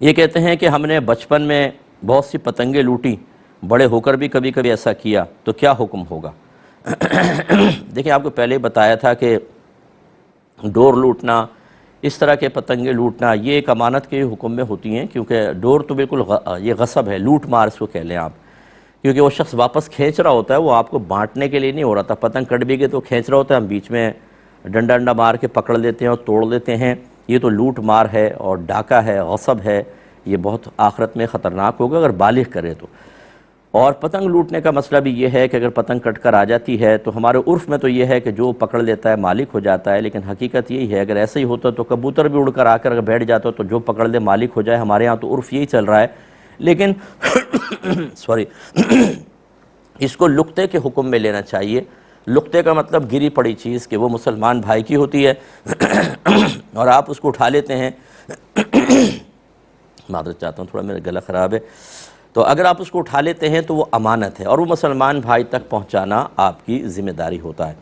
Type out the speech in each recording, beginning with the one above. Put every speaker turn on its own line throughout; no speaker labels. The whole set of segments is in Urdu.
یہ کہتے ہیں کہ ہم نے بچپن میں بہت سی پتنگیں لوٹی، بڑے ہو کر بھی کبھی کبھی ایسا کیا تو کیا حکم ہوگا؟ دیکھیں آپ کو پہلے بتایا تھا کہ ڈور لوٹنا، اس طرح کے پتنگیں لوٹنا یہ ایک امانت کے حکم میں ہوتی ہیں، کیونکہ ڈور تو بالکل یہ غصب ہے، لوٹ مار اس کو کہہ لیں آپ، کیونکہ وہ شخص واپس کھینچ رہا ہوتا ہے، وہ آپ کو بانٹنے کے لیے نہیں ہو رہا تھا، پتنگ کٹ بھی گئے تو کھینچ رہا ہوتا ہے، ہم بیچ میں ڈنڈا مار کے پکڑ لیتے ہیں اور توڑ لیتے ہیں، یہ تو لوٹ مار ہے اور ڈاکہ ہے، غصب ہے، یہ بہت آخرت میں خطرناک ہوگا اگر بالغ کرے تو۔ اور پتنگ لوٹنے کا مسئلہ بھی یہ ہے کہ اگر پتنگ کٹ کر آ جاتی ہے تو ہمارے عرف میں تو یہ ہے کہ جو پکڑ لیتا ہے مالک ہو جاتا ہے، لیکن حقیقت یہی ہے اگر ایسا ہی ہوتا تو کبوتر بھی اڑ کر آ کر اگر بیٹھ جاتا تو جو پکڑ لے مالک ہو جائے، ہمارے ہاں تو عرف یہی چل رہا ہے، لیکن سوری اس کو لقطے کے حکم میں لینا چاہیے۔ لقطے کا مطلب گری پڑی چیز کہ وہ مسلمان بھائی کی ہوتی ہے اور آپ اس کو اٹھا لیتے ہیں، معذرت چاہتا ہوں تھوڑا میرا گلا خراب ہے، تو اگر آپ اس کو اٹھا لیتے ہیں تو وہ امانت ہے اور وہ مسلمان بھائی تک پہنچانا آپ کی ذمہ داری ہوتا ہے۔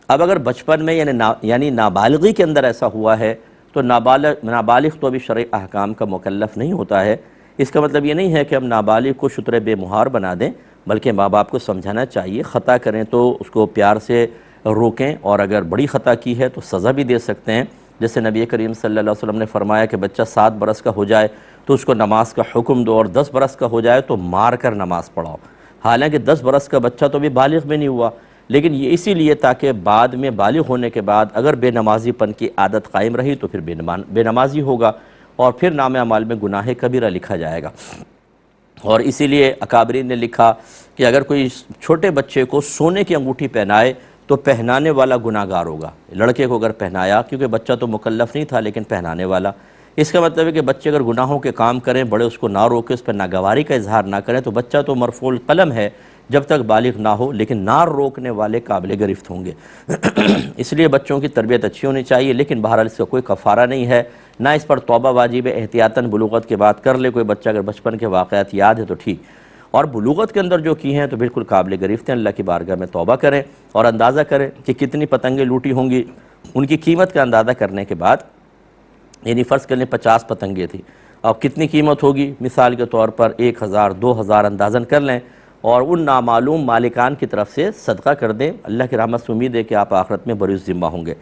اب اگر بچپن میں یعنی نابالغی کے اندر ایسا ہوا ہے تو نابالغ تو ابھی شرعی احکام کا مکلف نہیں ہوتا ہے، اس کا مطلب یہ نہیں ہے کہ ہم نابالغ کو شتر بے مہار بنا دیں، بلکہ ماں باپ کو سمجھانا چاہیے، خطا کریں تو اس کو پیار سے روکیں، اور اگر بڑی خطا کی ہے تو سزا بھی دے سکتے ہیں، جیسے نبی کریم صلی اللہ علیہ وسلم نے فرمایا کہ بچہ 7 برس کا ہو جائے تو اس کو نماز کا حکم دو، اور 10 برس کا ہو جائے تو مار کر نماز پڑھاؤ۔ حالانکہ 10 برس کا بچہ تو بھی بالغ میں نہیں ہوا، لیکن یہ اسی لیے تاکہ بعد میں بالغ ہونے کے بعد اگر بے نمازی پن کی عادت قائم رہی تو پھر بے نمازی ہوگا اور پھر نام اعمال میں گناہ کبیرہ لکھا جائے گا۔ اور اسی لیے اکابرین نے لکھا کہ اگر کوئی چھوٹے بچے کو سونے کی انگوٹھی پہنائے تو پہنانے والا گناہ گار ہوگا، لڑکے کو اگر پہنایا، کیونکہ بچہ تو مکلف نہیں تھا لیکن پہنانے والا۔ اس کا مطلب ہے کہ بچے اگر گناہوں کے کام کریں، بڑے اس کو نہ روکیں، اس پر ناگواری کا اظہار نہ کریں، تو بچہ تو مرفوع القلم ہے جب تک بالغ نہ ہو، لیکن نہ روکنے والے قابل گرفت ہوں گے۔ اس لیے بچوں کی تربیت اچھی ہونی چاہیے، لیکن بہرحال اس کا کوئی کفارہ نہیں ہے، نہ اس پر توبہ واجب ہے، احتیاطاً بلوغت کے بعد کر لے کوئی بچہ، اگر بچپن کے واقعات یاد ہے تو ٹھیک، اور بلوغت کے اندر جو کی ہیں تو بالکل قابل گرفت ہیں، اللہ کی بارگاہ میں توبہ کریں اور اندازہ کریں کہ کتنی پتنگیں لوٹی ہوں گی، ان کی قیمت کا اندازہ کرنے کے بعد، یعنی فرض کر لیں 50 پتنگیں تھیں، اب کتنی قیمت ہوگی، مثال کے طور پر 1000 2000 اندازاً کر لیں اور ان نامعلوم مالکان کی طرف سے صدقہ کر دیں، اللہ کی رحمت سے امید ہے کہ آپ آخرت میں بری ذمہ ہوں گے۔